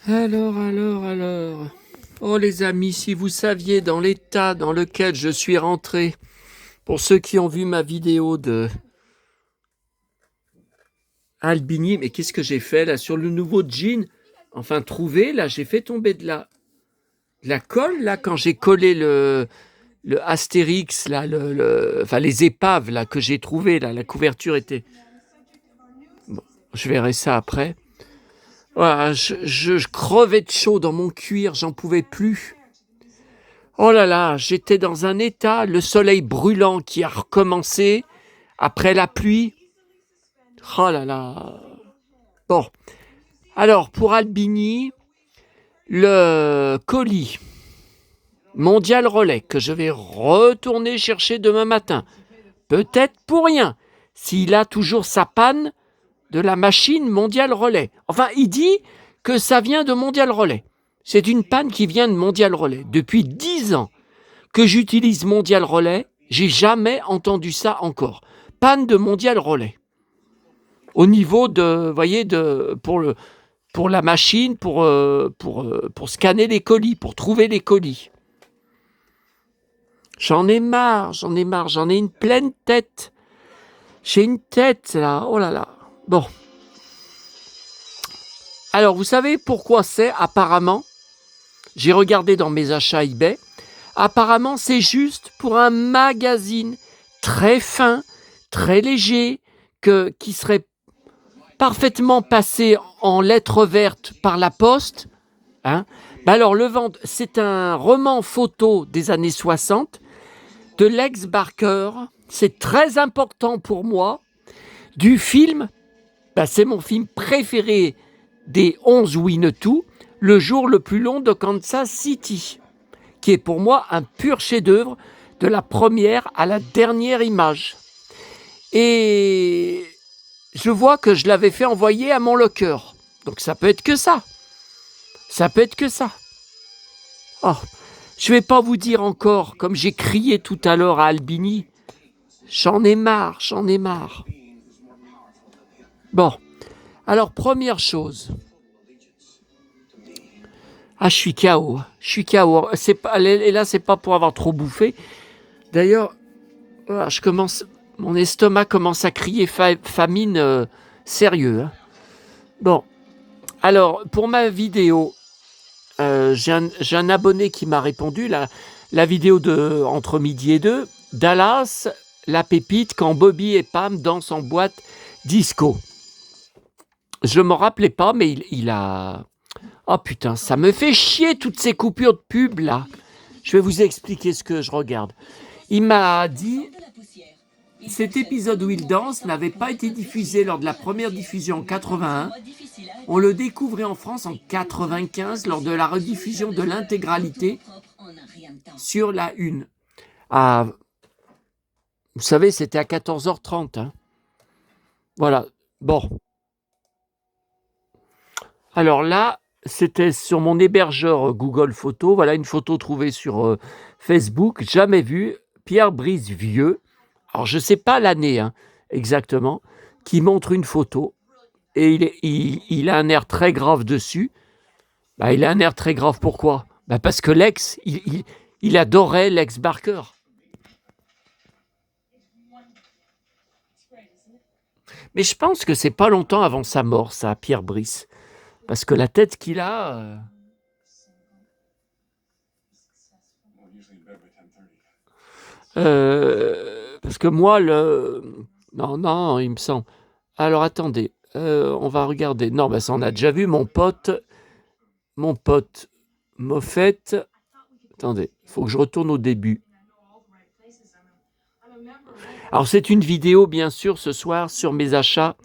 Alors. Oh les amis, si vous saviez dans l'état dans lequel je suis rentré, pour ceux qui ont vu ma vidéo de Albini, mais qu'est-ce que j'ai fait là sur le nouveau jean? Enfin trouvé, là j'ai fait tomber de la colle là quand j'ai collé le Astérix là, enfin les épaves là que j'ai trouvé là, la couverture était. Bon, je verrai ça après. Voilà, je crevais de chaud dans mon cuir, j'en pouvais plus. Oh là là, j'étais dans un état, le soleil brûlant qui a recommencé après la pluie. Oh là là. Bon, alors pour Albini, le colis mondial relais que je vais retourner chercher demain matin, peut-être pour rien, s'il a toujours sa panne de la machine mondial relais. Enfin, il dit que ça vient de mondial relais. C'est une panne qui vient de mondial relais. Depuis 10 ans que j'utilise mondial relais, j'ai jamais entendu ça encore. Panne de mondial relais. Au niveau de, vous voyez, pour la machine, pour scanner les colis, pour trouver les colis. J'en ai marre, j'en ai une pleine tête. J'ai une tête là, oh là là. Bon. Alors, vous savez pourquoi c'est apparemment? J'ai regardé dans mes achats eBay. Apparemment, c'est juste pour un magazine très fin, très léger, qui serait parfaitement passé en lettres vertes par la poste. Hein. Alors, c'est un roman photo des années 60 de Lex Barker. C'est très important pour moi. Du film, c'est mon film préféré des 11 Winnetou, Le jour le plus long de Kansas City, qui est pour moi un pur chef-d'œuvre de la première à la dernière image. Et je vois que je l'avais fait envoyer à mon locker. Donc ça peut être que ça. Ça peut être que ça. Oh, je ne vais pas vous dire encore, comme j'ai crié tout à l'heure à Albini, j'en ai marre. Bon, alors première chose. Ah, je suis KO. Et là, c'est pas pour avoir trop bouffé. D'ailleurs, voilà, mon estomac commence à crier famine sérieux. Hein. Bon, alors pour ma vidéo, j'ai un abonné qui m'a répondu, la vidéo de Entre midi et deux, Dallas, la pépite, quand Bobby et Pam dansent en boîte disco. Je ne m'en rappelais pas, mais il a... Oh putain, ça me fait chier toutes ces coupures de pub là. Je vais vous expliquer ce que je regarde. Il m'a dit... Cet épisode où il danse n'avait pas été diffusé lors de la première diffusion en 81. On le découvrait en France en 95 lors de la rediffusion de l'intégralité sur la Une. Ah, vous savez, c'était à 14h30. Hein. Voilà. Bon. Alors là, c'était sur mon hébergeur Google Photos. Voilà une photo trouvée sur Facebook, jamais vue. Pierre Brice Vieux. Alors, je ne sais pas l'année exactement, qui montre une photo et il a un air très grave dessus. Il a un air très grave, pourquoi? Parce que Lex, il adorait Lex Barker. Mais je pense que c'est pas longtemps avant sa mort, ça, Pierre Brice. Parce que la tête qu'il a... parce que moi, Non, il me semble... Alors, attendez, on va regarder. Non, ça, on a déjà vu, mon pote Moffett. Attendez, il faut que je retourne au début. Alors, c'est une vidéo, bien sûr, ce soir, sur mes achats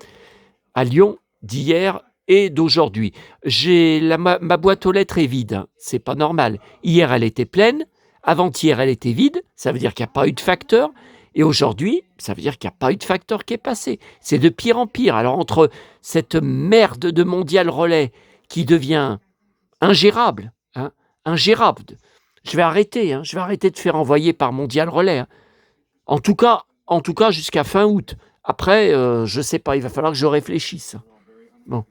à Lyon, d'hier et d'aujourd'hui. Ma boîte aux lettres est vide, hein. C'est pas normal. Hier, elle était pleine. Avant-hier, elle était vide. Ça veut dire qu'il n'y a pas eu de facteur. Et aujourd'hui, ça veut dire qu'il n'y a pas eu de facteur qui est passé. C'est de pire en pire. Alors, entre cette merde de mondial relais qui devient ingérable, ingérable, je vais arrêter de faire envoyer par mondial relais. Hein. En tout cas, jusqu'à fin août. Après, je ne sais pas, il va falloir que je réfléchisse. Bon.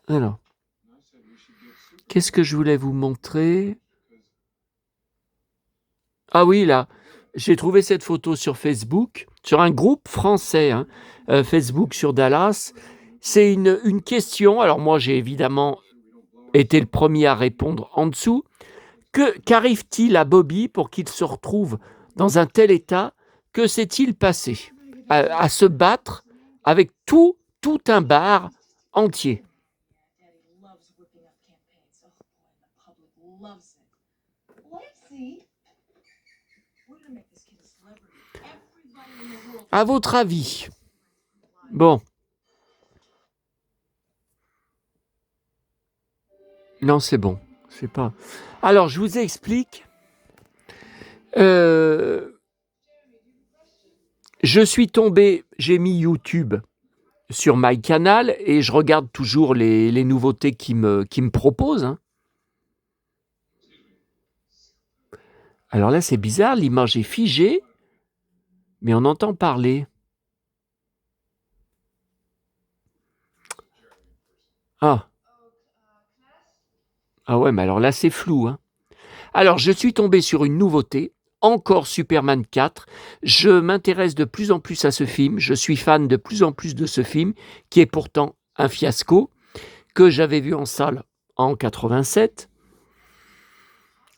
Alors. Qu'est-ce que je voulais vous montrer? Ah oui, là, j'ai trouvé cette photo sur Facebook, sur un groupe français, hein, Facebook sur Dallas. C'est une question. Alors moi, j'ai évidemment été le premier à répondre en dessous. Qu'arrive-t-il à Bobby pour qu'il se retrouve dans un tel état? Que s'est-il passé? À se battre avec tout un bar entier. À votre avis? Bon. Non, c'est bon. C'est pas. Alors, je vous explique. Je suis tombé, j'ai mis YouTube sur MyCanal et je regarde toujours les nouveautés qui me proposent. Hein. Alors là, c'est bizarre, l'image est figée, mais on entend parler. Ah. Ah ouais, mais alors là, c'est flou. Hein. Alors, je suis tombé sur une nouveauté, encore Superman 4. Je m'intéresse de plus en plus à ce film. Je suis fan de plus en plus de ce film, qui est pourtant un fiasco, que j'avais vu en salle en 87.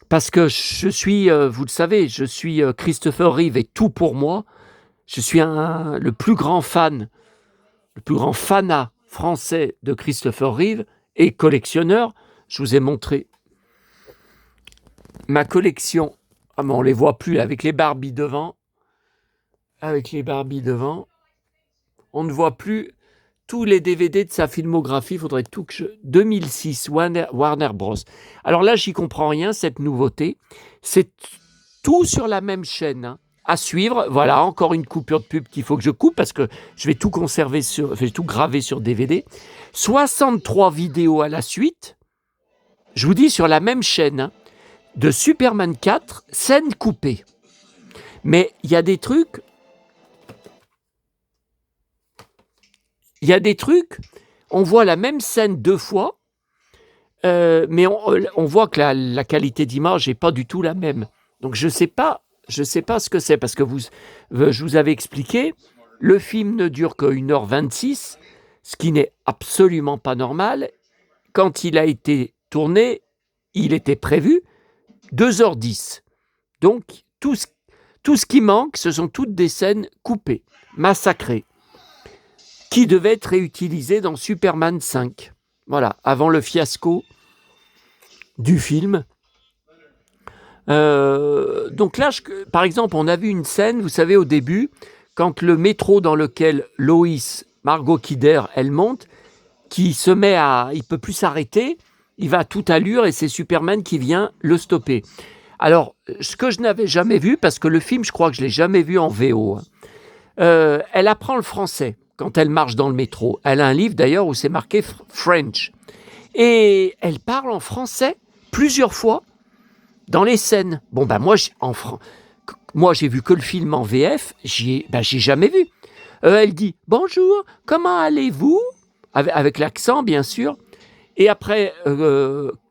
Parce que je suis, vous le savez, je suis Christopher Reeve et tout pour moi. Je suis le plus grand fanat français de Christopher Reeve et collectionneur. Je vous ai montré ma collection. Ah mais on les voit plus avec les Barbies devant. Avec les Barbies devant. On ne voit plus tous les DVD de sa filmographie. Il faudrait tout que 2006, Warner Bros. Alors là, j'y comprends rien, cette nouveauté. C'est tout sur la même chaîne. Hein. À suivre, voilà, encore une coupure de pub qu'il faut que je coupe parce que je vais tout conserver je vais tout graver sur DVD. 63 vidéos à la suite. Je vous dis sur la même chaîne. Hein. De Superman 4, scène coupée. Mais il y a des trucs... on voit la même scène 2 fois, mais on voit que la qualité d'image n'est pas du tout la même. Donc je sais pas ce que c'est, parce que je vous avais expliqué, le film ne dure que 1h26, ce qui n'est absolument pas normal. Quand il a été tourné, il était prévu 2h10. Donc, tout ce qui manque, ce sont toutes des scènes coupées, massacrées, qui devaient être réutilisées dans Superman 5. Voilà, avant le fiasco du film. Donc là, par exemple, on a vu une scène, vous savez, au début, quand le métro dans lequel Lois, Margot Kidder, elle monte, qui se met il peut plus s'arrêter, il va à toute allure et c'est Superman qui vient le stopper. Alors, ce que je n'avais jamais vu, parce que le film, je crois que je ne l'ai jamais vu en VO, elle apprend le français quand elle marche dans le métro. Elle a un livre d'ailleurs où c'est marqué French. Et elle parle en français plusieurs fois dans les scènes. Bon, ben moi, j'ai vu que le film en VF, j'ai jamais vu. Elle dit « Bonjour, comment allez-vous ?» avec l'accent, bien sûr. Et après,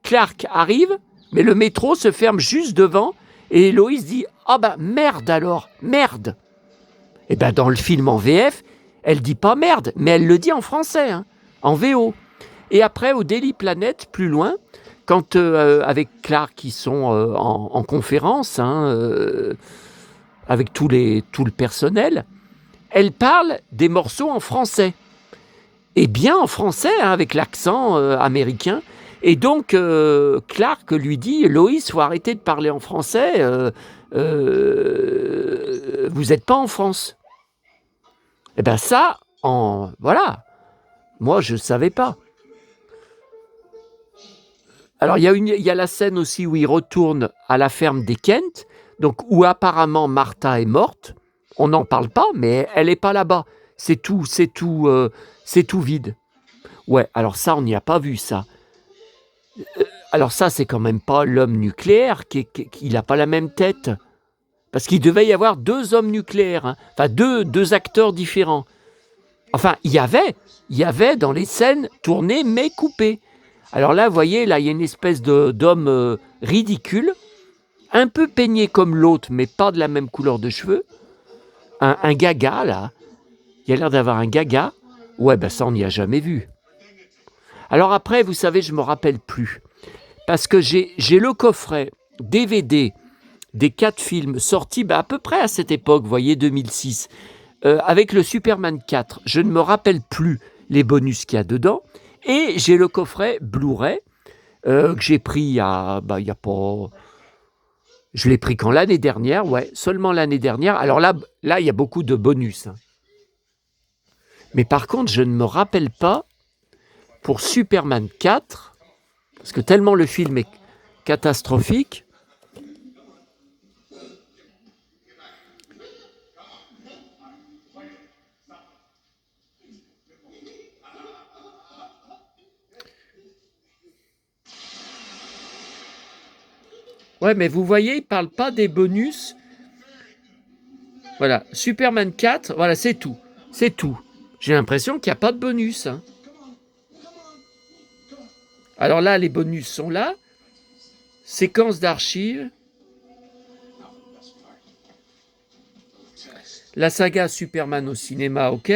Clark arrive, mais le métro se ferme juste devant, et Loïs dit « Ah ben merde alors, merde !» Et ben dans le film en VF, elle dit pas merde, mais elle le dit en français, hein, en VO. Et après, au Daily Planet, plus loin, quand avec Clark, ils sont en conférence, hein, avec tout le personnel, elle parle des morceaux en français. Et bien en français, hein, avec l'accent américain. Et donc, Clark lui dit « Loïs, faut arrêter de parler en français, vous n'êtes pas en France. » Eh bien ça, voilà, moi je ne savais pas. Alors il y a la scène aussi où il retourne à la ferme des Kent, donc où apparemment Martha est morte. On n'en parle pas, mais elle n'est pas là-bas. C'est tout vide. Ouais, alors ça, on n'y a pas vu ça. Alors ça, c'est quand même pas l'homme nucléaire, qui n'a pas la même tête. Parce qu'il devait y avoir 2 hommes nucléaires, hein. Enfin 2 acteurs différents. Enfin, il y avait dans les scènes tournées mais coupées. Alors là, vous voyez, là, il y a une espèce d'homme ridicule, un peu peigné comme l'autre, mais pas de la même couleur de cheveux. Un gaga, là. Il a l'air d'avoir un gaga. Ouais, ben ça, on n'y a jamais vu. Alors après, vous savez, je ne me rappelle plus. Parce que j'ai le coffret DVD des 4 films sortis à peu près à cette époque, vous voyez, 2006, avec le Superman 4. Je ne me rappelle plus les bonus qu'il y a dedans. Et j'ai le coffret Blu-ray que j'ai pris il y a pas... Je l'ai pris quand l'année dernière, ouais, seulement l'année dernière. Alors là, il y a beaucoup de bonus. Hein. Mais par contre, je ne me rappelle pas pour Superman 4, parce que tellement le film est catastrophique. Ouais, mais vous voyez, il ne parle pas des bonus. Voilà, Superman 4, voilà, c'est tout. C'est tout. J'ai l'impression qu'il n'y a pas de bonus. Hein. Alors là, les bonus sont là. Séquence d'archives. La saga Superman au cinéma, ok.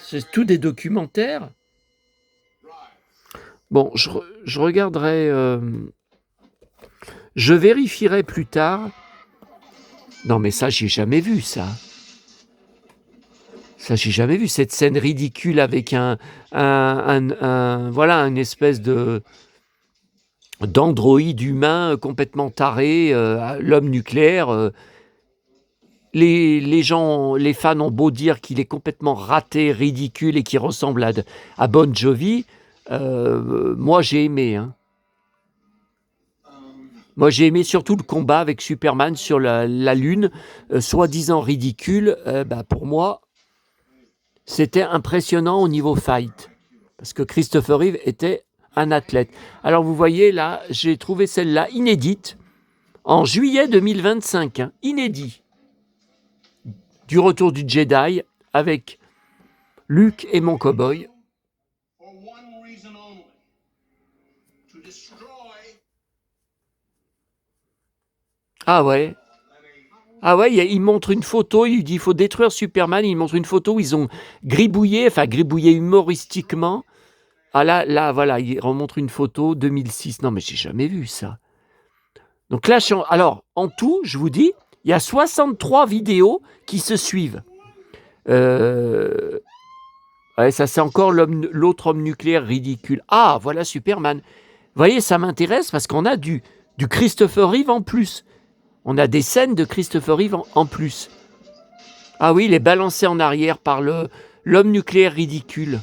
C'est tout des documentaires. Bon, je regarderai... je vérifierai plus tard. Non, mais ça, j'ai jamais vu, ça. Ça, j'ai jamais vu, cette scène ridicule avec voilà, une espèce d'androïde humain complètement taré, l'homme nucléaire. Les fans ont beau dire qu'il est complètement raté, ridicule et qu'il ressemble à Bon Jovi. Moi, j'ai aimé. Hein. Moi, j'ai aimé surtout le combat avec Superman sur la Lune, soi-disant ridicule. Pour moi, c'était impressionnant au niveau fight. Parce que Christopher Reeve était un athlète. Alors, vous voyez, là, j'ai trouvé celle-là inédite, en juillet 2025. Hein, inédit. Du retour du Jedi, avec Luke et mon cow-boy. Ah ouais. Ah ouais, il montre une photo, il lui dit il faut détruire Superman, il montre une photo où ils ont gribouillé humoristiquement. Ah là, voilà, il remontre une photo, 2006. Non mais j'ai jamais vu ça. Donc là, alors, en tout, je vous dis, il y a 63 vidéos qui se suivent. Ouais, ça c'est encore l'autre homme nucléaire ridicule. Ah, voilà Superman. Vous voyez, ça m'intéresse parce qu'on a du Christopher Reeve en plus. On a des scènes de Christopher Reeve en plus. Ah oui, il est balancé en arrière par l'homme nucléaire ridicule.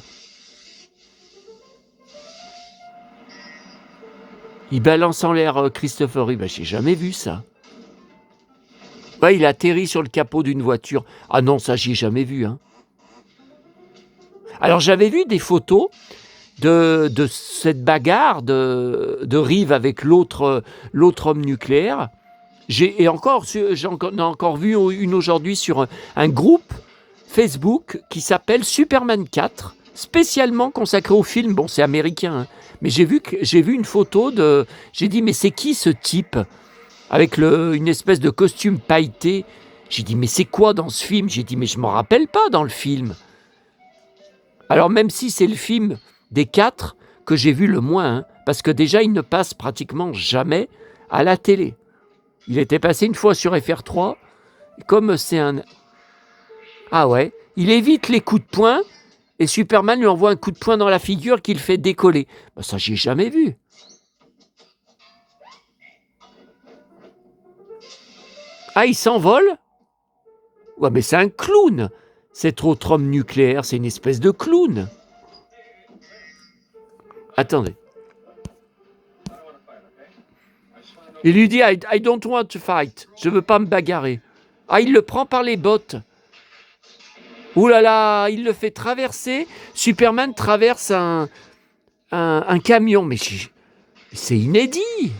Il balance en l'air Christopher Reeve. J'ai jamais vu ça. Ouais, il atterrit sur le capot d'une voiture. Ah non, ça, j'y ai jamais vu. Hein. Alors, j'avais vu des photos de cette bagarre de Reeve avec l'autre homme nucléaire. J'en ai encore vu une aujourd'hui sur un groupe Facebook qui s'appelle Superman 4, spécialement consacré au film. Bon, c'est américain, hein, mais j'ai vu une photo de... J'ai dit, mais c'est qui ce type avec une espèce de costume pailleté? J'ai dit, mais c'est quoi dans ce film? J'ai dit, mais je ne me rappelle pas dans le film. Alors même si c'est le film des 4 que j'ai vu le moins, hein, parce que déjà, il ne passe pratiquement jamais à la télé. Il était passé une fois sur FR3, comme c'est un... Ah ouais, il évite les coups de poing, et Superman lui envoie un coup de poing dans la figure qui le fait décoller. Ça, j'ai jamais vu. Ah, il s'envole? Ouais, mais c'est un clown. Cet autre homme nucléaire, c'est une espèce de clown. Attendez. Il lui dit I don't want to fight. Je veux pas me bagarrer. Ah, il le prend par les bottes. Ouh là là, il le fait traverser. Superman traverse un camion. Mais c'est inédit.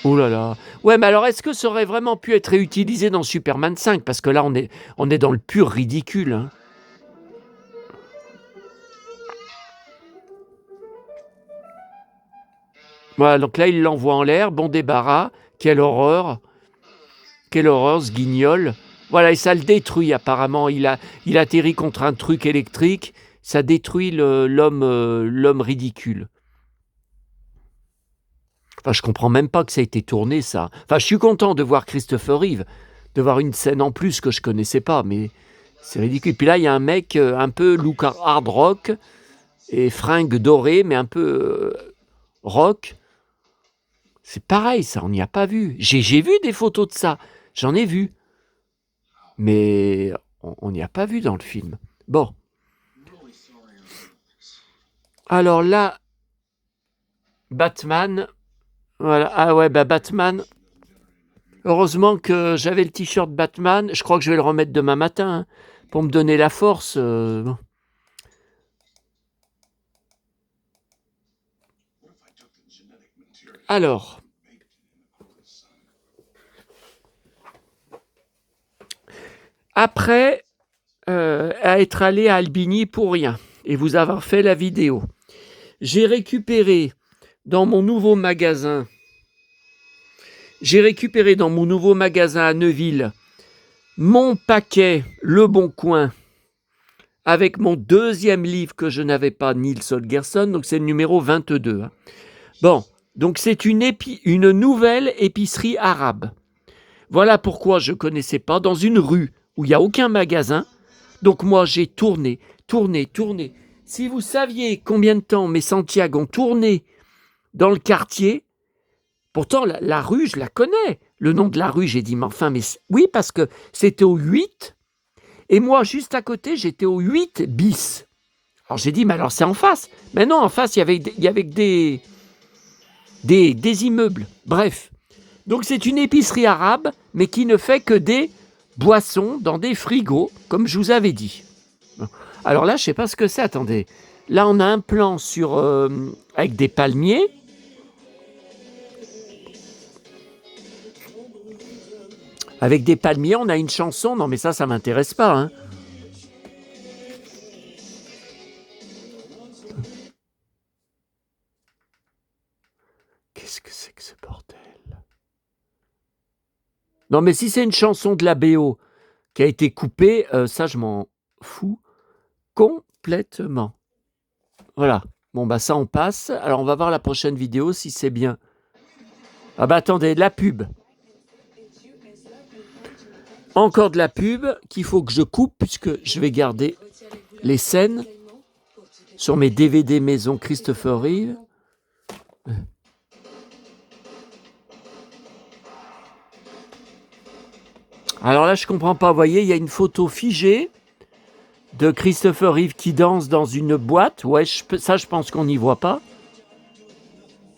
Oh là là. Ouais, mais alors est-ce que ça aurait vraiment pu être réutilisé dans Superman 5? Parce que là, on est dans le pur ridicule. Hein. Voilà, donc là, il l'envoie en l'air. Bon débarras. Quelle horreur. Quelle horreur, ce guignol. Voilà, et ça le détruit apparemment. Il atterrit contre un truc électrique. Ça détruit l'homme ridicule. Enfin, je comprends même pas que ça a été tourné, ça. Enfin, je suis content de voir Christopher Reeve, de voir une scène en plus que je connaissais pas, mais c'est ridicule. Puis là, il y a un mec un peu look hard rock et fringues dorées, mais un peu rock. C'est pareil, ça, on n'y a pas vu. J'ai vu des photos de ça, j'en ai vu, mais on n'y a pas vu dans le film. Bon. Alors là, Batman. Voilà. Ah ouais, bah Batman. Heureusement que j'avais le t-shirt Batman. Je crois que je vais le remettre demain matin hein, pour me donner la force. Bon. Alors, après à être allé à Albigny pour rien et vous avoir fait la vidéo, j'ai récupéré dans mon nouveau magasin. À Neuville mon paquet Le Bon Coin avec mon deuxième livre que je n'avais pas, Nils Holgersson, donc c'est le numéro 22. Hein. Bon, donc c'est une nouvelle épicerie arabe. Voilà pourquoi je ne connaissais pas, dans une rue où il n'y a aucun magasin. Donc moi j'ai tourné. Si vous saviez combien de temps mes Santiago ont tourné dans le quartier, pourtant la rue je la connais. Le nom de la rue, j'ai dit, mais enfin, mais oui, parce que c'était au 8, et moi juste à côté j'étais au 8 bis. Alors j'ai dit, mais alors c'est en face. Mais non, en face il y avait des immeubles. Bref. Donc c'est une épicerie arabe, mais qui ne fait que des boissons dans des frigos, comme je vous avais dit. Alors là, je ne sais pas ce que c'est. Attendez. Là, on a un plan avec des palmiers. Avec des palmiers, on a une chanson. Non, mais ça m'intéresse pas. Hein. Qu'est-ce que c'est que ce bordel? Non, mais si c'est une chanson de la BO qui a été coupée, ça, je m'en fous complètement. Voilà. Bon, bah ça, on passe. Alors, on va voir la prochaine vidéo si c'est bien. Ah bah attendez, la pub. Encore de la pub qu'il faut que je coupe puisque je vais garder les scènes sur mes DVD maison Christopher Reeve. Alors là, je comprends pas. Vous voyez, il y a une photo figée de Christopher Reeve qui danse dans une boîte. Ouais, ça, je pense qu'on n'y voit pas.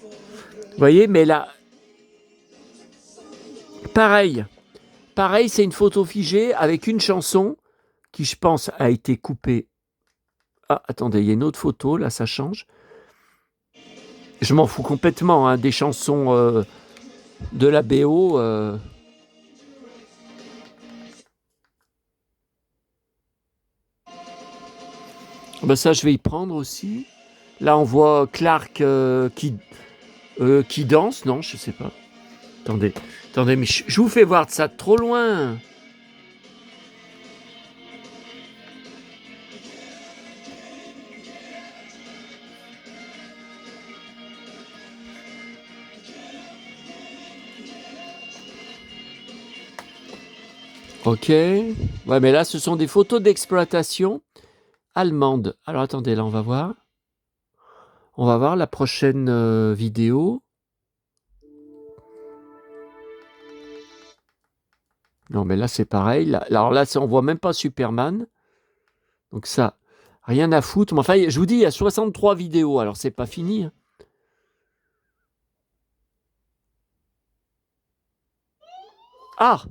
Vous voyez, mais là, pareil, c'est une photo figée avec une chanson qui, je pense, a été coupée. Ah, attendez, il y a une autre photo, là, ça change. Je m'en fous complètement, hein, des chansons de la BO. Ben ça, je vais y prendre aussi. Là, on voit Clark qui danse. Non, je sais pas. Attendez, mais je vous fais voir de ça de trop loin. Ok. Ouais, mais là, ce sont des photos d'exploitation allemande. Alors, attendez, là, on va voir. On va voir la prochaine vidéo. Non, mais là, c'est pareil. Là, alors là, on voit même pas Superman. Donc ça, rien à foutre. Mais enfin, je vous dis, il y a 63 vidéos. Alors, c'est pas fini. Hein. Ah!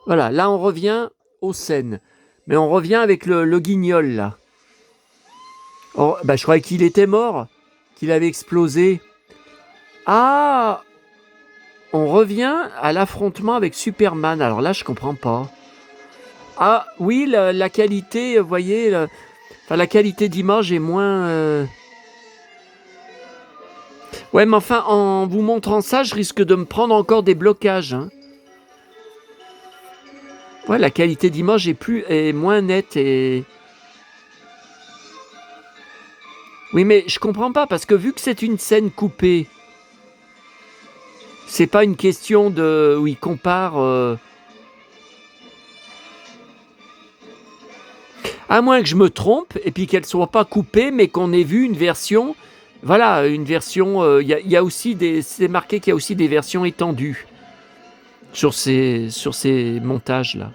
Voilà, là, on revient aux scènes. Mais on revient avec le guignol, là. Oh, bah, je croyais qu'il était mort, qu'il avait explosé. Ah! On revient à l'affrontement avec Superman. Alors là, je comprends pas. Ah oui, la qualité, vous voyez, la qualité d'image est moins... Ouais, mais enfin, en vous montrant ça, je risque de me prendre encore des blocages. Hein. Ouais, la qualité d'image est moins nette et... Oui, mais je comprends pas, parce que vu que c'est une scène coupée, c'est pas une question de... où il compare... À moins que je me trompe, et puis qu'elle soit pas coupée, mais qu'on ait vu une version... Voilà, une version... y a aussi des... C'est marqué qu'il y a aussi des versions étendues sur ces montages-là.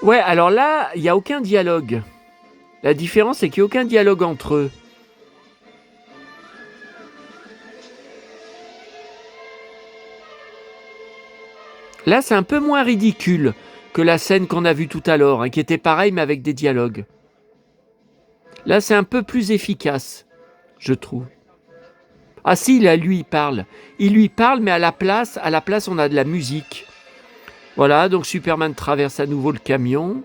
Ouais, alors là, il n'y a aucun dialogue. La différence, c'est qu'il n'y a aucun dialogue entre eux. Là, c'est un peu moins ridicule que la scène qu'on a vue tout à l'heure, hein, qui était pareille, mais avec des dialogues. Là, c'est un peu plus efficace, je trouve. Ah si, là, lui, il parle. Il lui parle, mais à la place, on a de la musique. Voilà, donc Superman traverse à nouveau le camion.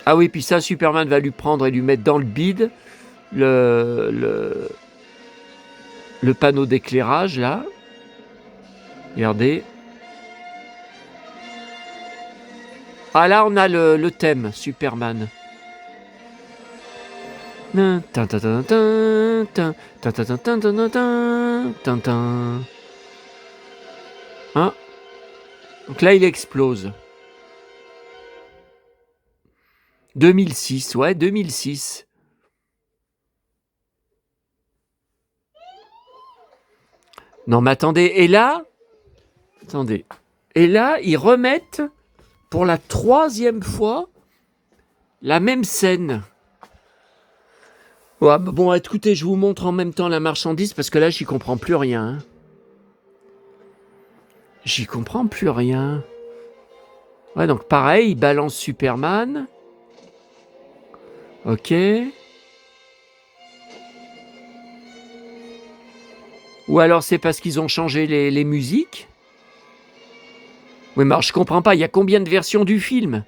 Ah oui, puis ça, Superman va lui prendre et lui mettre dans le bide le panneau d'éclairage, là. Regardez. Ah là, on a le thème, Superman. Hein. Donc là, il explose. 2006, ouais, 2006. Non, mais attendez, et là, ils remettent pour la 3e fois la même scène. Ouais, bon, écoutez, je vous montre en même temps la marchandise parce que là, j'y comprends plus rien. Hein. J'y comprends plus rien. Ouais, donc pareil, il balance Superman. Ok. Ou alors c'est parce qu'ils ont changé les musiques. Oui, mais alors, je comprends pas, il y a combien de versions du film?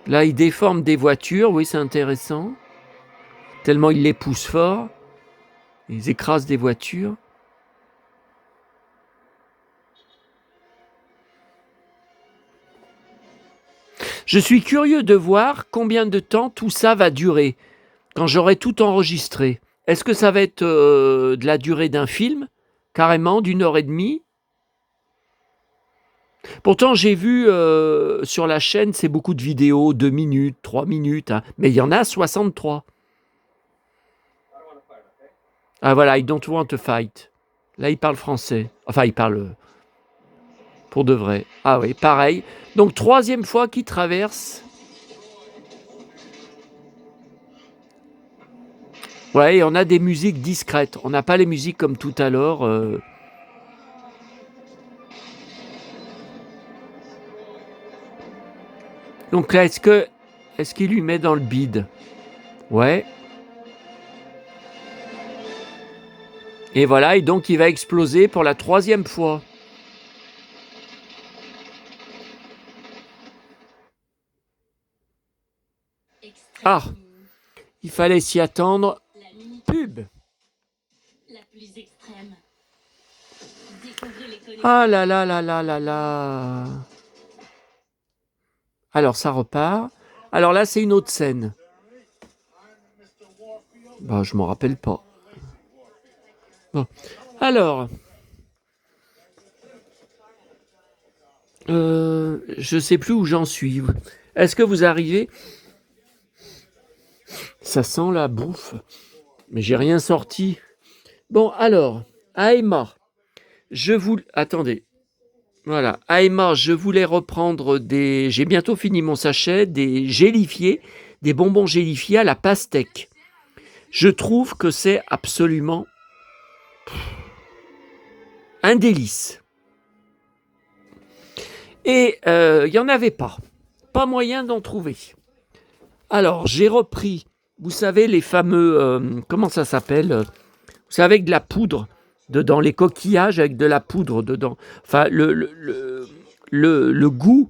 Là, il déforme des voitures, oui, c'est intéressant. Tellement il les pousse fort. Ils écrasent des voitures. Je suis curieux de voir combien de temps tout ça va durer, quand j'aurai tout enregistré. Est-ce que ça va être de la durée d'un film, carrément, d'1 heure et demie? Pourtant, j'ai vu sur la chaîne, c'est beaucoup de vidéos, 2 minutes, 3 minutes, hein, mais il y en a 63. Ah voilà, I don't want to fight. Là, il parle français. Enfin, il parle pour de vrai. Ah oui, pareil. Donc, 3e fois qu'il traverse. Ouais, et on a des musiques discrètes. On n'a pas les musiques comme tout à l'heure. Donc là, est-ce qu'il lui met dans le bide? Ouais. Et voilà, et donc il va exploser pour la 3e fois. Ah, il fallait s'y attendre. Pub. Ah là là là là là là. Alors ça repart. Alors là, c'est une autre scène. Bah, je m'en rappelle pas. Bon. Alors, je sais plus où j'en suis. Est-ce que vous arrivez? Ça sent la bouffe. Mais j'ai rien sorti. Bon, alors, Aïma, attendez. Voilà, Aïma, je voulais reprendre des... J'ai bientôt fini mon sachet, des gélifiés, des bonbons gélifiés à la pastèque. Je trouve que c'est absolument un délice. Et il n'y en avait pas. Pas moyen d'en trouver. Alors, j'ai repris, vous savez, les fameux... comment ça s'appelle Vous savez, avec de la poudre dedans, les coquillages avec de la poudre dedans. Enfin, le goût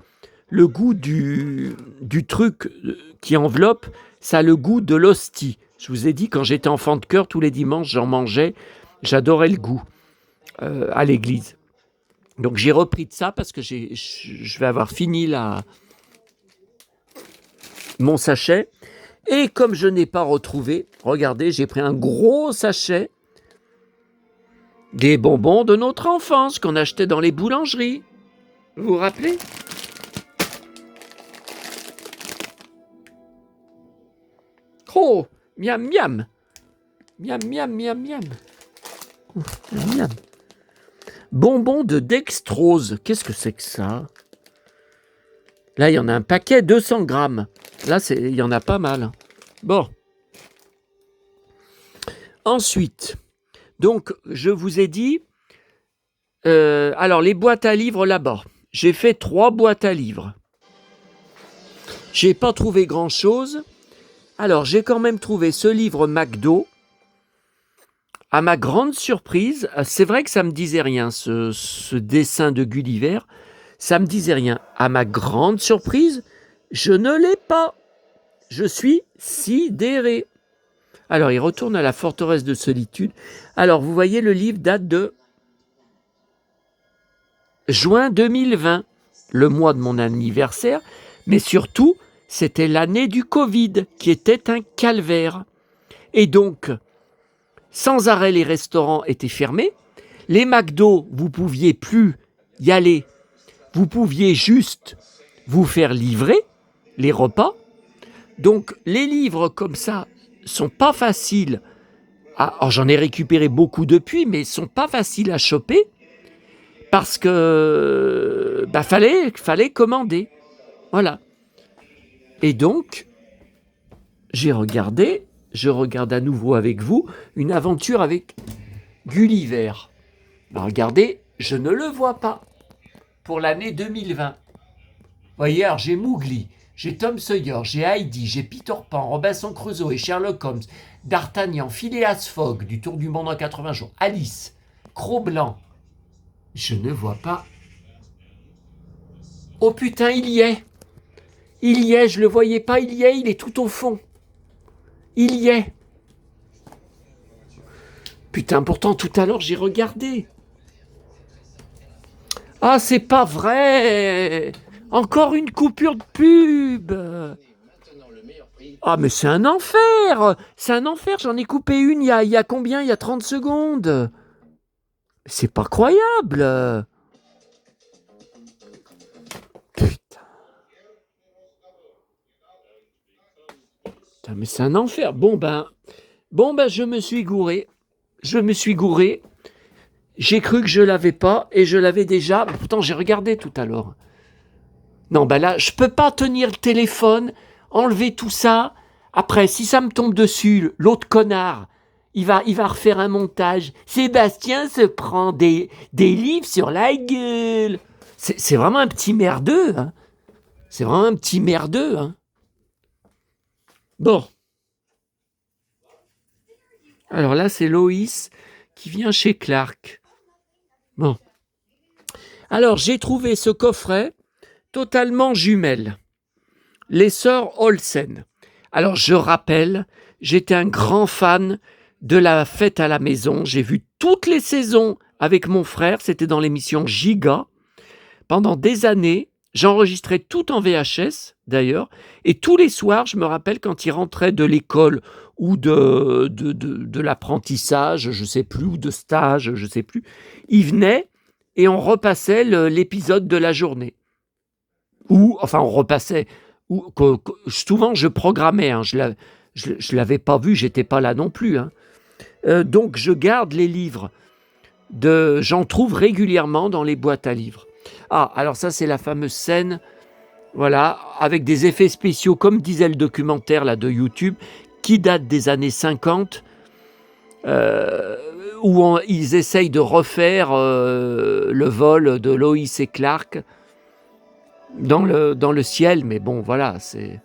du truc qui enveloppe, ça a le goût de l'hostie. Je vous ai dit, quand j'étais enfant de cœur, tous les dimanches, j'en mangeais. J'adorais le goût à l'église. Donc, j'ai repris de ça parce que je vais avoir fini mon sachet. Et comme je n'ai pas retrouvé, regardez, j'ai pris un gros sachet des bonbons de notre enfance qu'on achetait dans les boulangeries. Vous vous rappelez? Oh, miam miam. Miam miam miam miam. Miam miam. Bonbons de dextrose. Qu'est-ce que c'est que ça? Là, il y en a un paquet, 200 grammes. Là, il y en a pas mal. Bon. Ensuite, donc, je vous ai dit, alors, les boîtes à livres là-bas. J'ai fait 3 boîtes à livres. J'ai pas trouvé grand-chose. Alors, j'ai quand même trouvé ce livre McDo. À ma grande surprise, c'est vrai que ça me disait rien, ce dessin de Gulliver. Ça me disait rien. À ma grande surprise, je ne l'ai pas. Je suis sidéré. Alors, il retourne à la forteresse de solitude. Alors, vous voyez, le livre date de juin 2020, le mois de mon anniversaire, mais surtout, c'était l'année du Covid, qui était un calvaire. Et donc, sans arrêt, les restaurants étaient fermés. Les McDo, vous pouviez plus y aller. Vous pouviez juste vous faire livrer les repas. Donc, les livres comme ça sont pas faciles. Alors, j'en ai récupéré beaucoup depuis, mais sont pas faciles à choper parce que fallait commander. Voilà. Et donc, je regarde à nouveau avec vous une aventure avec Gulliver. Ben, regardez, je ne le vois pas pour l'année 2020. Vous voyez, alors j'ai Mowgli, j'ai Tom Sawyer, j'ai Heidi, j'ai Peter Pan, Robinson Crusoe et Sherlock Holmes, D'Artagnan, Phileas Fogg, du Tour du Monde en 80 jours, Alice, Cro-Blanc. Je ne vois pas. Oh putain, il y est. Il y est, je le voyais pas, il y est, il est tout au fond. Il y est. Putain, pourtant tout à l'heure j'ai regardé. Ah, c'est pas vrai. Encore une coupure de pub. Ah, mais c'est un enfer. C'est un enfer, j'en ai coupé une il y a combien? Il y a 30 secondes. C'est pas croyable. Putain, mais c'est un enfer. Bon ben, je me suis gouré. J'ai cru que je l'avais pas et je l'avais déjà. Pourtant, j'ai regardé tout à l'heure. Non, ben là, je peux pas tenir le téléphone, enlever tout ça. Après, si ça me tombe dessus, l'autre connard, il va refaire un montage. Sébastien se prend des livres sur la gueule. C'est vraiment un petit merdeux. Hein. C'est vraiment un petit merdeux. Hein. Bon. Alors là, c'est Loïs qui vient chez Clark. Bon. Alors, j'ai trouvé ce coffret totalement jumelle. Les sœurs Olsen. Alors, je rappelle, j'étais un grand fan de la fête à la maison. J'ai vu toutes les saisons avec mon frère. C'était dans l'émission Giga. Pendant des années, j'enregistrais tout en VHS, d'ailleurs. Et tous les soirs, je me rappelle quand il rentrait de l'école ou de l'apprentissage, je ne sais plus, ou de stage, je ne sais plus, il venait et on repassait l'épisode de la journée. Ou, enfin, on repassait. Souvent, je programmais. Hein, je l'avais pas vu, j'étais pas là non plus. Hein. Donc, je garde les livres. J'en trouve régulièrement dans les boîtes à livres. Ah, alors ça, c'est la fameuse scène, voilà, avec des effets spéciaux, comme disait le documentaire là, de YouTube, qui date des années 50, où ils essayent de refaire le vol de Loïs et Clark. dans le ciel, mais bon, voilà, c'est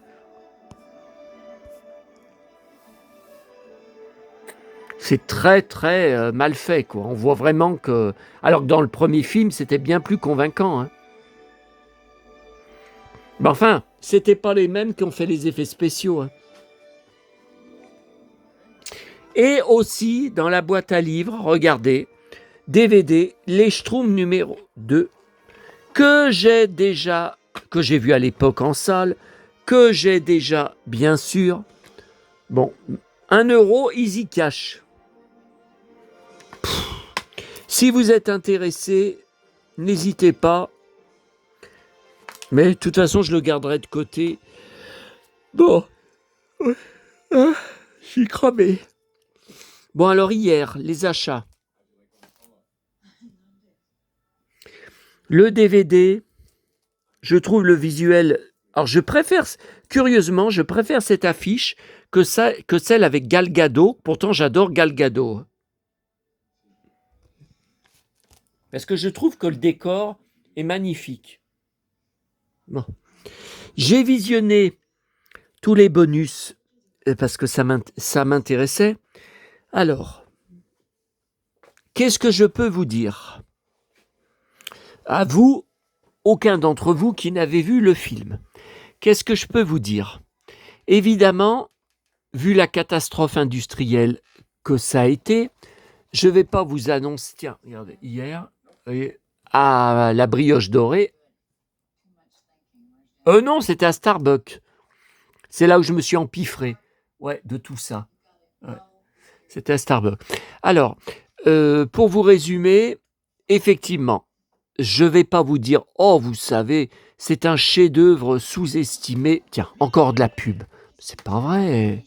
très très mal fait, quoi. On voit vraiment que... Alors que dans le premier film, c'était bien plus convaincant, hein. Mais enfin, c'était pas les mêmes qui ont fait les effets spéciaux, hein. Et aussi, dans la boîte à livres, regardez, DVD, Les Schtroumpfs numéro 2, que j'ai vu à l'époque en salle, que j'ai déjà, bien sûr, bon, 1 € Easy Cash. Si vous êtes intéressé, n'hésitez pas. Mais de toute façon, je le garderai de côté. Bon. Je suis cramé. Bon, alors hier, les achats. Le DVD, je trouve le visuel... Alors, curieusement, je préfère cette affiche que celle avec Gal Gadot. Pourtant, j'adore Gal Gadot. Parce que je trouve que le décor est magnifique. Bon. J'ai visionné tous les bonus parce que ça m'intéressait. Alors, qu'est-ce que je peux vous dire? À vous, aucun d'entre vous qui n'avez vu le film. Qu'est-ce que je peux vous dire? Évidemment, vu la catastrophe industrielle que ça a été, je ne vais pas vous annoncer... Tiens, regardez, hier, à la brioche dorée... non, c'était à Starbucks. C'est là où je me suis empiffré. Ouais, de tout ça. Ouais. C'était à Starbucks. Alors, pour vous résumer, effectivement, je ne vais pas vous dire « Oh, vous savez, c'est un chef-d'œuvre sous-estimé. » Tiens, encore de la pub. C'est pas vrai.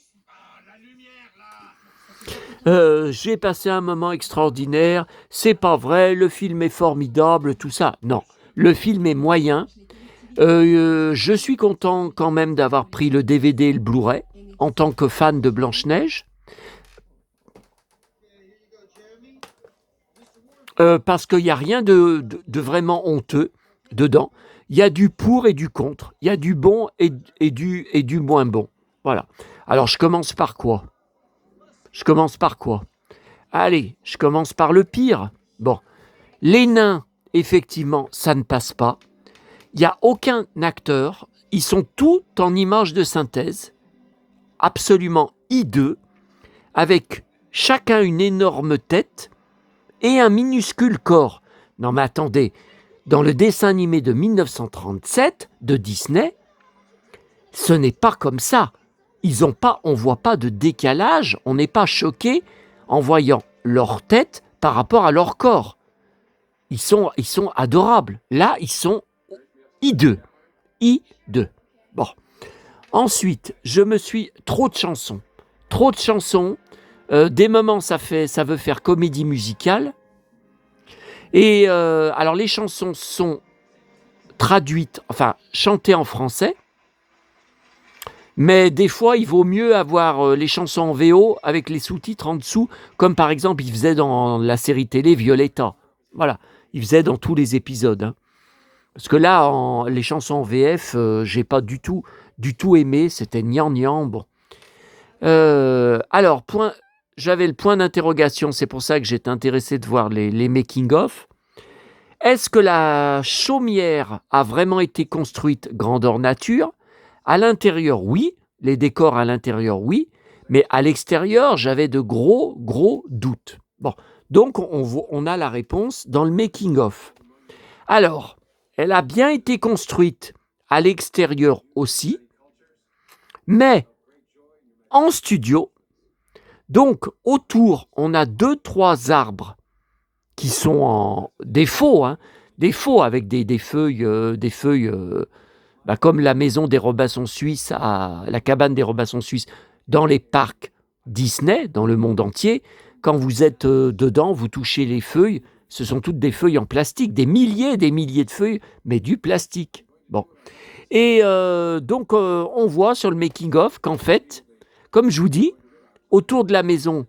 J'ai passé un moment extraordinaire. C'est pas vrai. Le film est formidable, tout ça. Non, le film est moyen. Je suis content quand même d'avoir pris le DVD et le Blu-ray en tant que fan de Blanche-Neige. Parce qu'il n'y a rien de vraiment honteux dedans. Il y a du pour et du contre. Il y a du bon et du moins bon. Voilà. Alors, je commence par quoi? Allez, je commence par le pire. Bon, les nains, effectivement, ça ne passe pas. Il n'y a aucun acteur. Ils sont tous en images de synthèse, absolument hideux, avec chacun une énorme tête et un minuscule corps. Non mais attendez, dans le dessin animé de 1937 de Disney, ce n'est pas comme ça. On ne voit pas de décalage, on n'est pas choqué en voyant leur tête par rapport à leur corps. Ils sont adorables. Là, ils sont hideux. Bon. Ensuite, trop de chansons. Des moments, ça veut faire comédie musicale. Et alors, les chansons sont traduites, enfin, chantées en français. Mais des fois, il vaut mieux avoir les chansons en VO avec les sous-titres en dessous, comme par exemple, il faisait dans la série télé Violetta. Voilà, il faisait dans tous les épisodes. Hein. Parce que là, les chansons en VF, j'ai pas du tout aimé, c'était gnangnan. Bon. Alors, j'avais le point d'interrogation, c'est pour ça que j'étais intéressé de voir les making-of. Est-ce que la chaumière a vraiment été construite grandeur nature? À l'intérieur, oui. Les décors à l'intérieur, oui. Mais à l'extérieur, j'avais de gros doutes. Bon, donc on a la réponse dans le making-of. Alors, elle a bien été construite à l'extérieur aussi, mais en studio. Donc, autour, on a 2-3 arbres qui sont en défaut, avec des feuilles, comme la maison des Robassons suisses, la cabane des Robassons suisses, dans les parcs Disney, dans le monde entier. Quand vous êtes dedans, vous touchez les feuilles, ce sont toutes des feuilles en plastique, des milliers de feuilles, mais du plastique. Bon. Et donc, on voit sur le making-of qu'en fait, comme je vous dis, autour de la maison,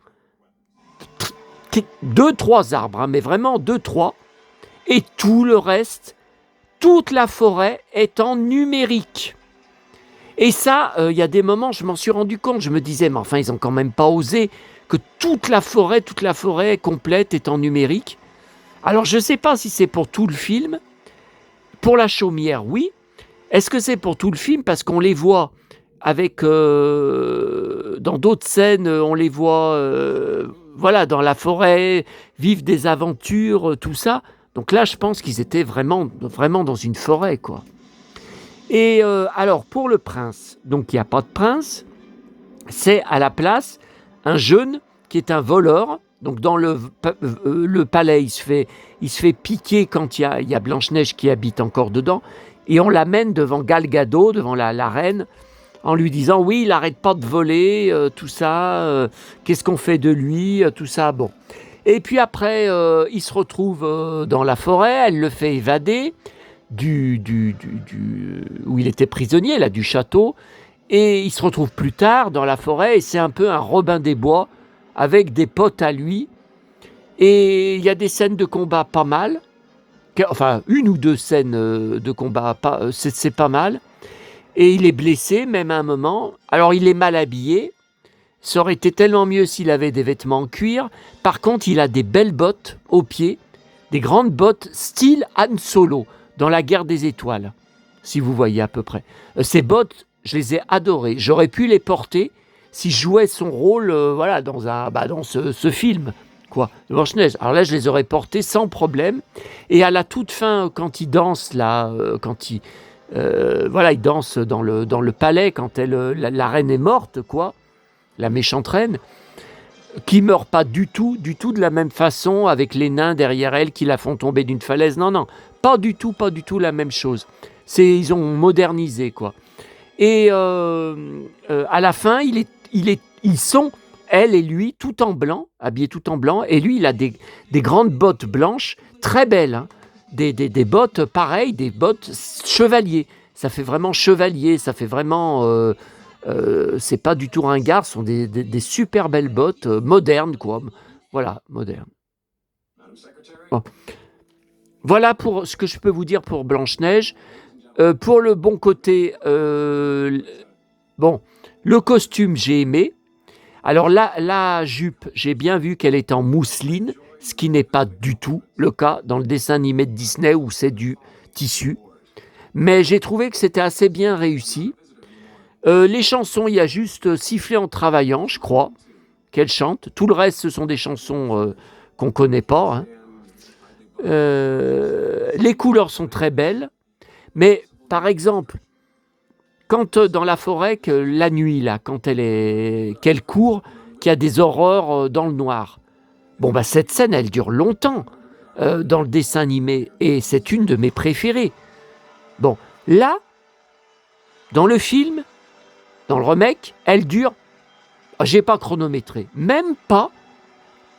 2-3 arbres, mais vraiment 2-3, et tout le reste toute la forêt est en numérique. Et ça, il y a des moments, je m'en suis rendu compte, je me disais, mais enfin, ils n'ont quand même pas osé que toute la forêt complète est en numérique. Alors, je ne sais pas si c'est pour tout le film. Pour la chaumière, oui. Est-ce que c'est pour tout le film? Parce qu'on les voit avec... dans d'autres scènes, on les voit voilà, dans la forêt, vivre des aventures, tout ça. Donc là, je pense qu'ils étaient vraiment, vraiment dans une forêt, quoi. Et alors, pour le prince, donc il n'y a pas de prince, c'est à la place un jeune qui est un voleur. Donc dans le palais, il se fait piquer quand il y a Blanche-Neige qui habite encore dedans. Et on l'amène devant Gal Gadot, devant la reine, en lui disant « Oui, il n'arrête pas de voler, tout ça, qu'est-ce qu'on fait de lui, tout ça. » Bon. Et puis après, il se retrouve dans la forêt, elle le fait évader où il était prisonnier, là, du château. Et il se retrouve plus tard dans la forêt et c'est un peu un Robin des Bois avec des potes à lui. Et il y a des scènes de combat pas mal. Enfin, une ou deux scènes de combat, c'est pas mal. Et il est blessé, même à un moment. Alors, il est mal habillé. Ça aurait été tellement mieux s'il avait des vêtements en cuir. Par contre, il a des belles bottes aux pieds, des grandes bottes style Han Solo dans la Guerre des Étoiles, si vous voyez à peu près. Ces bottes, je les ai adorées. J'aurais pu les porter si je jouais son rôle voilà, dans ce film, quoi, de Blanche-Neige. Alors là, je les aurais portées sans problème. Et à la toute fin, quand il danse, là, il danse dans le palais, quand la reine est morte, quoi, la méchante reine, qui meurt pas du tout de la même façon, avec les nains derrière elle qui la font tomber d'une falaise. Non, pas du tout la même chose. Ils ont modernisé, quoi. Et à la fin, ils sont, elle et lui, tout en blanc, habillés tout en blanc, et lui, il a des grandes bottes blanches, très belles, hein, des bottes pareilles, des bottes chevalier. Ça fait vraiment chevalier, ça fait vraiment... c'est pas du tout ringard, ce sont des super belles bottes, modernes, quoi. Voilà, modernes. Bon. Voilà pour ce que je peux vous dire pour Blanche-Neige. Pour le bon côté, le costume, j'ai aimé. Alors la jupe, j'ai bien vu qu'elle est en mousseline, ce qui n'est pas du tout le cas dans le dessin animé de Disney où c'est du tissu. Mais j'ai trouvé que c'était assez bien réussi. Les chansons, il y a juste Siffler en travaillant, je crois, qu'elle chante. Tout le reste, ce sont des chansons qu'on ne connaît pas. Hein. Les couleurs sont très belles. Mais, par exemple, quand dans la forêt, la nuit, là, quand qu'elle court, qu'il y a des horreurs dans le noir. Bon, bah, cette scène, elle dure longtemps dans le dessin animé. Et c'est une de mes préférées. Bon, là, dans le film... Dans le remake, elle dure, j'ai pas chronométré, même pas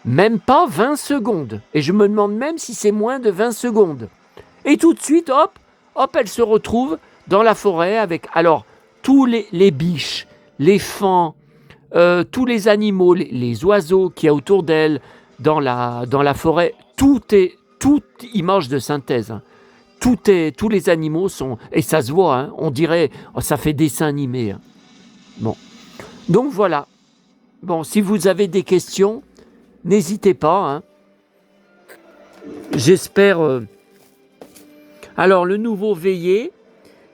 20 secondes. Et je me demande même si c'est moins de 20 secondes. Et tout de suite, hop, elle se retrouve dans la forêt avec, alors, tous les biches, les faons, tous les animaux, les oiseaux qu'il y a autour d'elle, dans la forêt, toute image de synthèse. Hein. Tous les animaux sont, et ça se voit, hein, on dirait, ça fait dessin animé. Hein. Bon, donc voilà. Bon, si vous avez des questions, n'hésitez pas. Hein. J'espère. Alors, le nouveau veillé,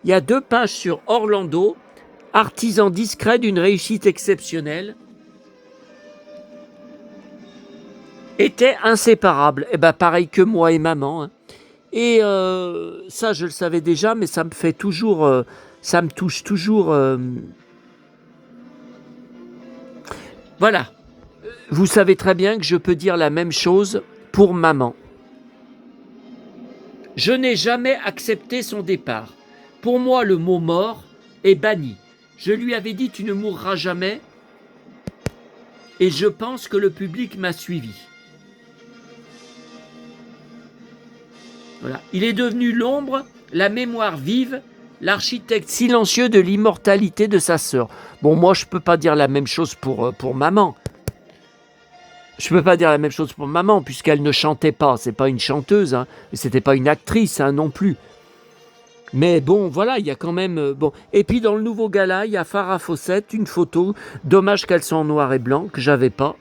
il y a 2 pages sur Orlando, artisan discret d'une réussite exceptionnelle. Était inséparable. Et ben pareil que moi et maman. Hein. Et ça, je le savais déjà, mais ça me fait toujours, ça me touche toujours. Voilà, vous savez très bien que je peux dire la même chose pour maman. Je n'ai jamais accepté son départ. Pour moi, le mot mort est banni. Je lui avais dit « tu ne mourras jamais » et je pense que le public m'a suivi. Voilà. Il est devenu l'ombre, la mémoire vive, l'architecte silencieux de l'immortalité de sa sœur. Bon, moi, je ne peux pas dire la même chose pour maman. Je ne peux pas dire la même chose pour maman, puisqu'elle ne chantait pas. Ce n'est pas une chanteuse, hein. Ce n'était pas une actrice hein, non plus. Mais bon, voilà, il y a quand même... bon. Et puis dans le nouveau gala, il y a Farah Fawcett, une photo. Dommage qu'elle soit en noir et blanc, que j'avais pas.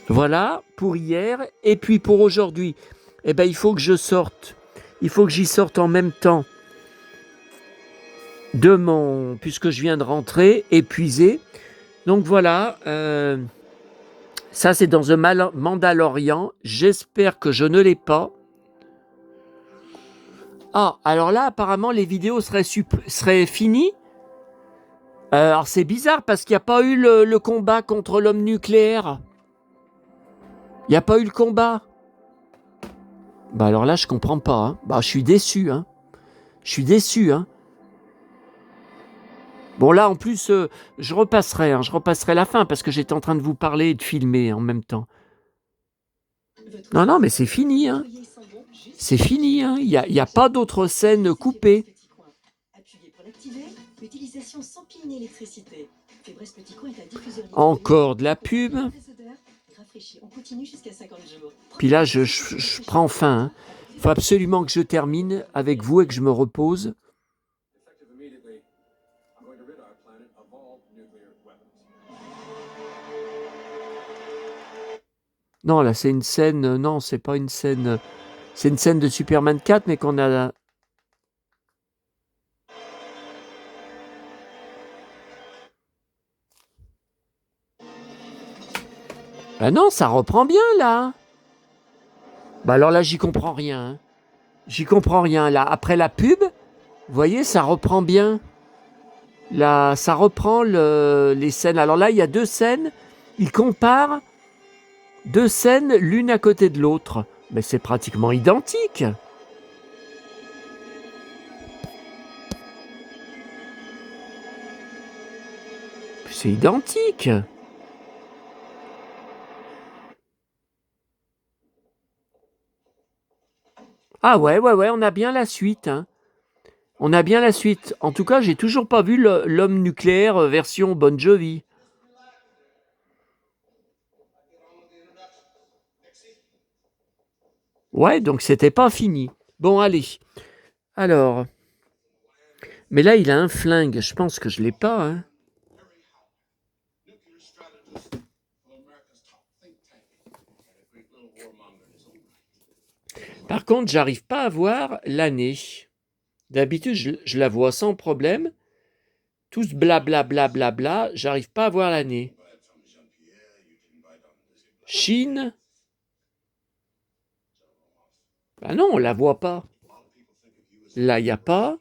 Voilà, pour hier. Et puis pour aujourd'hui, eh ben, il faut que je sorte. Il faut que j'y sorte en même temps de mon... puisque je viens de rentrer, épuisé. Donc voilà, ça c'est dans un Mandalorian. J'espère que je ne l'ai pas. Ah, alors là, apparemment, les vidéos seraient finies. Alors c'est bizarre parce qu'il n'y a pas eu le combat contre l'homme nucléaire. Il n'y a pas eu le combat. Bah alors là, je comprends pas. Hein. Bah je suis déçu. Hein. Je suis déçu. Hein. Bon là, en plus, je repasserai la fin parce que j'étais en train de vous parler et de filmer en même temps. Non, non, mais c'est fini. Hein. C'est fini. Hein. Il n'y a pas d'autres scènes coupées. Encore de la pub. Puis là, je prends fin. Hein. Il faut absolument que je termine avec vous et que je me repose. Non, là, c'est une scène... Non, c'est pas une scène... C'est une scène de Superman 4, mais qu'on a... Ah non, ça reprend bien, là. Bah alors là, j'y comprends rien. Hein. J'y comprends rien, là. Après la pub, vous voyez, ça reprend bien. Là, ça reprend les scènes. Alors là, il y a deux scènes. Il compare deux scènes l'une à côté de l'autre. Mais c'est pratiquement identique. C'est identique. Ah ouais, on a bien la suite. Hein. On a bien la suite. En tout cas, j'ai toujours pas vu l'homme nucléaire version Bon Jovi. Ouais, donc c'était pas fini. Bon, allez. Alors. Mais là, il a un flingue. Je pense que je l'ai pas. Hein. Par contre, j'arrive pas à voir l'année. D'habitude, je la vois sans problème. Tout ce blablabla, j'arrive pas à voir l'année. Chine. Ah non, on la voit pas. Là, il n'y a pas.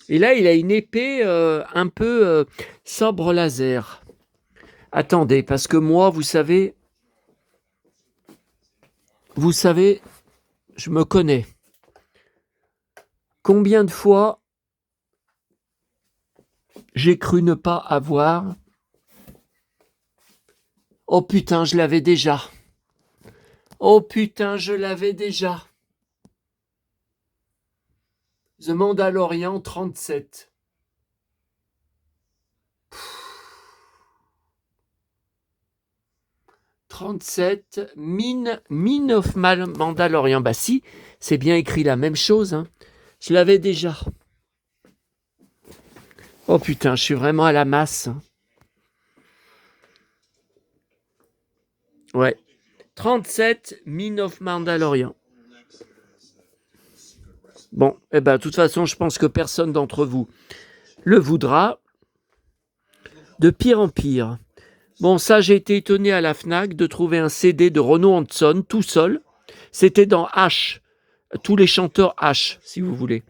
Et là, il a une épée un peu sabre laser. Attendez, parce que moi, vous savez, je me connais. Combien de fois j'ai cru ne pas avoir... Oh putain, je l'avais déjà. Oh putain, je l'avais déjà. The Mandalorian 37. « 37, Mine of Mandalorian. » Bah si, c'est bien écrit la même chose. Hein. Je l'avais déjà. Oh putain, je suis vraiment à la masse. Hein. Ouais. 37, Mine of Mandalorian. Bon, eh ben, de toute façon, je pense que personne d'entre vous le voudra. De pire en pire. Bon, ça, j'ai été étonné à la FNAC de trouver un CD de Renaud Hanson, tout seul. C'était dans H, tous les chanteurs H, si vous voulez.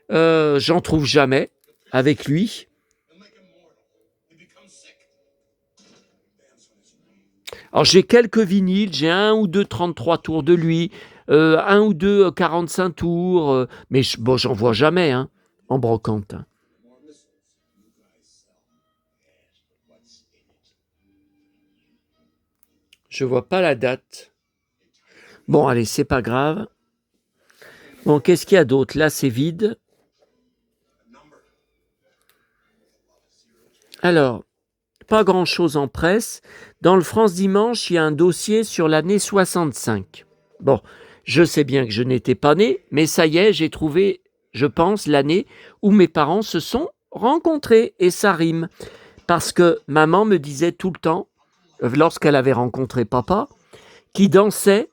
J'en trouve jamais avec lui. Alors, j'ai quelques vinyles, j'ai un ou deux 33 tours de lui, un ou deux 45 tours, mais bon, j'en vois jamais hein, en brocante. Je vois pas la date. Bon, allez, c'est pas grave. Bon, qu'est-ce qu'il y a d'autre? Là, c'est vide. Alors, pas grand-chose en presse. Dans le France Dimanche, il y a un dossier sur l'année 65. Bon, je sais bien que je n'étais pas né, mais ça y est, j'ai trouvé, je pense, l'année où mes parents se sont rencontrés, et ça rime. Parce que maman me disait tout le temps, lorsqu'elle avait rencontré papa, qui dansait,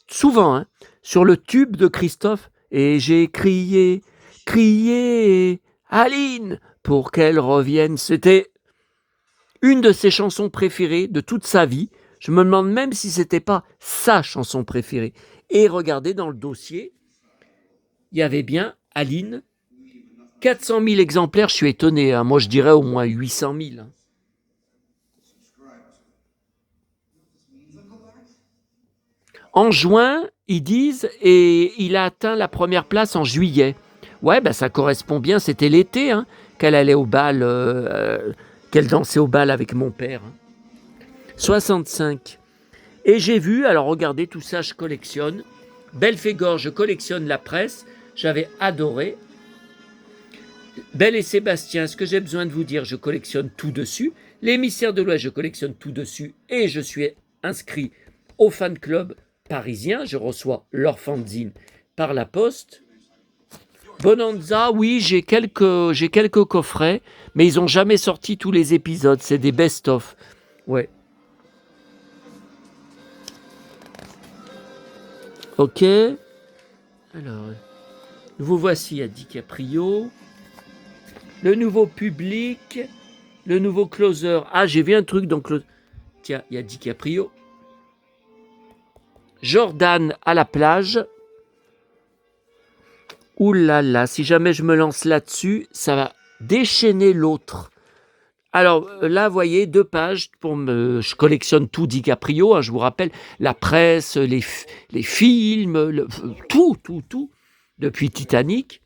souvent, hein, sur le tube de Christophe, et j'ai crié, crié, Aline, pour qu'elle revienne. C'était une de ses chansons préférées de toute sa vie. Je me demande même si c'était pas sa chanson préférée. Et regardez dans le dossier, il y avait bien Aline, 400 000 exemplaires, je suis étonné, hein. Moi je dirais au moins 800 000. Hein. En juin, ils disent, et il a atteint la première place en juillet. Ouais, ben ça correspond bien, c'était l'été, hein, qu'elle allait au bal, qu'elle dansait au bal avec mon père. Hein. 65. Et j'ai vu, alors regardez, tout ça, je collectionne. Belphégor, je collectionne la presse, j'avais adoré. Belle et Sébastien, ce que j'ai besoin de vous dire, je collectionne tout dessus. L'émissaire de l'Ouest, je collectionne tout dessus. Et je suis inscrit au fan club parisien. Je reçois leur fanzine par la poste. Bonanza, oui, j'ai quelques coffrets, mais ils n'ont jamais sorti tous les épisodes. C'est des best-of. Ouais. Ok. Alors, vous voici à DiCaprio. Le nouveau public. Le nouveau closer. Ah, j'ai vu un truc dans Closer. Tiens, il y a DiCaprio. Jordan à la plage. Ouh là là, si jamais je me lance là-dessus, ça va déchaîner l'autre. Alors là, vous voyez, 2 pages. Je collectionne tout DiCaprio, hein, je vous rappelle, la presse, les films, tout, depuis Titanic.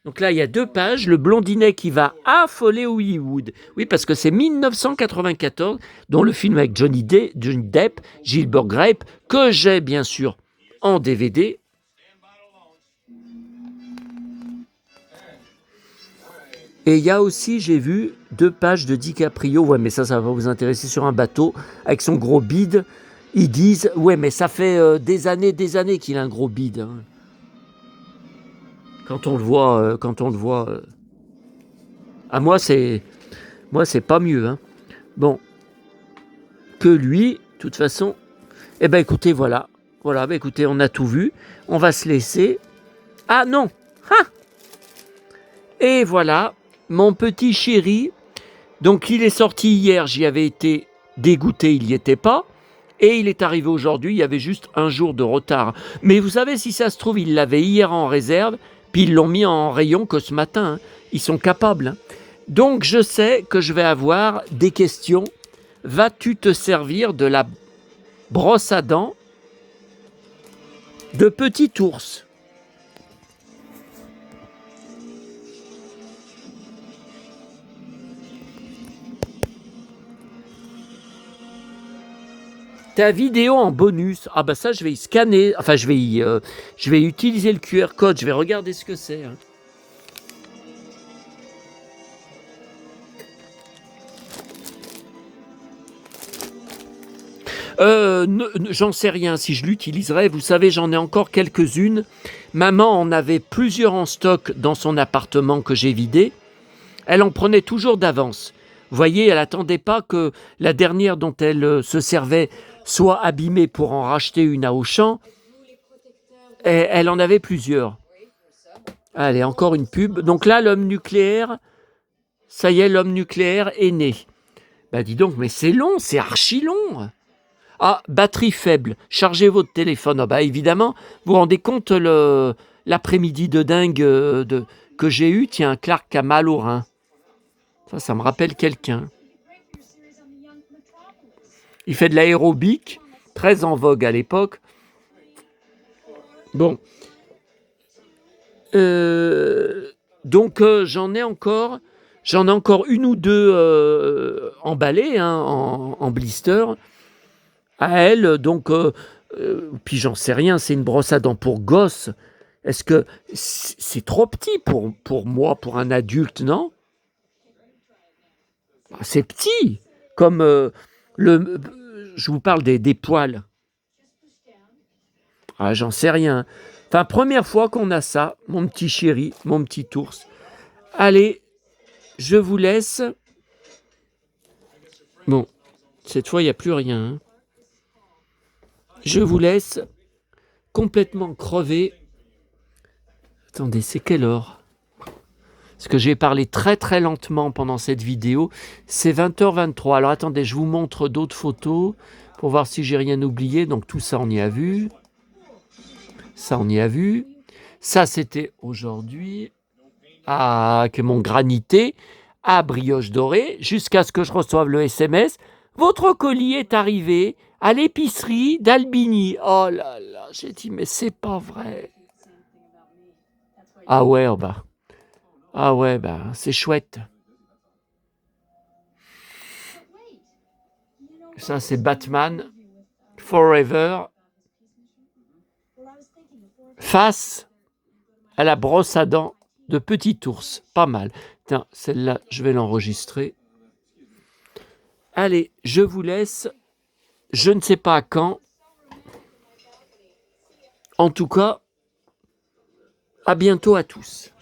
Donc là, il y a 2 pages, le blondinet qui va affoler Hollywood. Oui, parce que c'est 1994, dont le film avec Johnny Depp, Gilbert Grape, que j'ai bien sûr en DVD. Et il y a aussi, j'ai vu, 2 pages de DiCaprio. Ouais, mais ça va vous intéresser, sur un bateau, avec son gros bide. Ils disent, ouais, mais ça fait des années qu'il a un gros bide. Hein. Quand on le voit, à moi, c'est pas mieux. Hein. Bon, que lui, de toute façon. Eh ben, écoutez, voilà. Voilà, ben, écoutez, on a tout vu. On va se laisser. Ah non. Ah. Et voilà. Mon petit chéri, donc il est sorti hier, j'y avais été dégoûté, il n'y était pas, et il est arrivé aujourd'hui, il y avait juste un jour de retard. Mais vous savez, si ça se trouve, ils l'avaient hier en réserve, puis ils l'ont mis en rayon que ce matin. Hein. Ils sont capables. Hein. Donc je sais que je vais avoir des questions. Vas-tu te servir de la brosse à dents de petit ours ? Ta vidéo en bonus. Ah bah ça, je vais y scanner. Enfin, je vais utiliser le QR code. Je vais regarder ce que c'est. Hein. J'en sais rien si je l'utiliserai. Vous savez, j'en ai encore quelques-unes. Maman en avait plusieurs en stock dans son appartement que j'ai vidé. Elle en prenait toujours d'avance. Vous voyez, elle n'attendait pas que la dernière dont elle se servait soit abîmée pour en racheter une à Auchan. Et elle en avait plusieurs. Allez, encore une pub. Donc là, l'homme nucléaire, ça y est, l'homme nucléaire est né. Bah dis donc, mais c'est long, c'est archi long. Ah, batterie faible, chargez votre téléphone. Ah bah évidemment, vous vous rendez compte l'après-midi de dingue que j'ai eu. Tiens, Clark a mal au rein. Ça me rappelle quelqu'un. Il fait de l'aérobic, très en vogue à l'époque. Bon. Donc j'en ai encore une ou deux emballées hein, en blister. À elle, donc, puis j'en sais rien, c'est une brosse à dents pour gosse. Est-ce que c'est trop petit pour moi, pour un adulte, non ? C'est petit, comme je vous parle des poils. Ah, j'en sais rien. Enfin, première fois qu'on a ça, mon petit chéri, mon petit ours. Allez, je vous laisse. Bon, cette fois, il n'y a plus rien. Hein. Je vous laisse complètement crevé. Attendez, c'est quelle heure? Parce que j'ai parlé très très lentement pendant cette vidéo. C'est 20h23. Alors attendez, je vous montre d'autres photos pour voir si j'ai rien oublié. Donc tout ça, on y a vu. Ça, on y a vu. Ça, c'était aujourd'hui. Ah, que mon granité à brioche dorée, jusqu'à ce que je reçoive le SMS. Votre colis est arrivé à l'épicerie d'Albini. Oh là là, j'ai dit, mais c'est pas vrai. Ah ouais, oh bah. Ah ouais, bah, c'est chouette. Ça, c'est Batman Forever face à la brosse à dents de Petit Ours. Pas mal. Tiens, celle-là, je vais l'enregistrer. Allez, je vous laisse. Je ne sais pas quand. En tout cas, à bientôt à tous.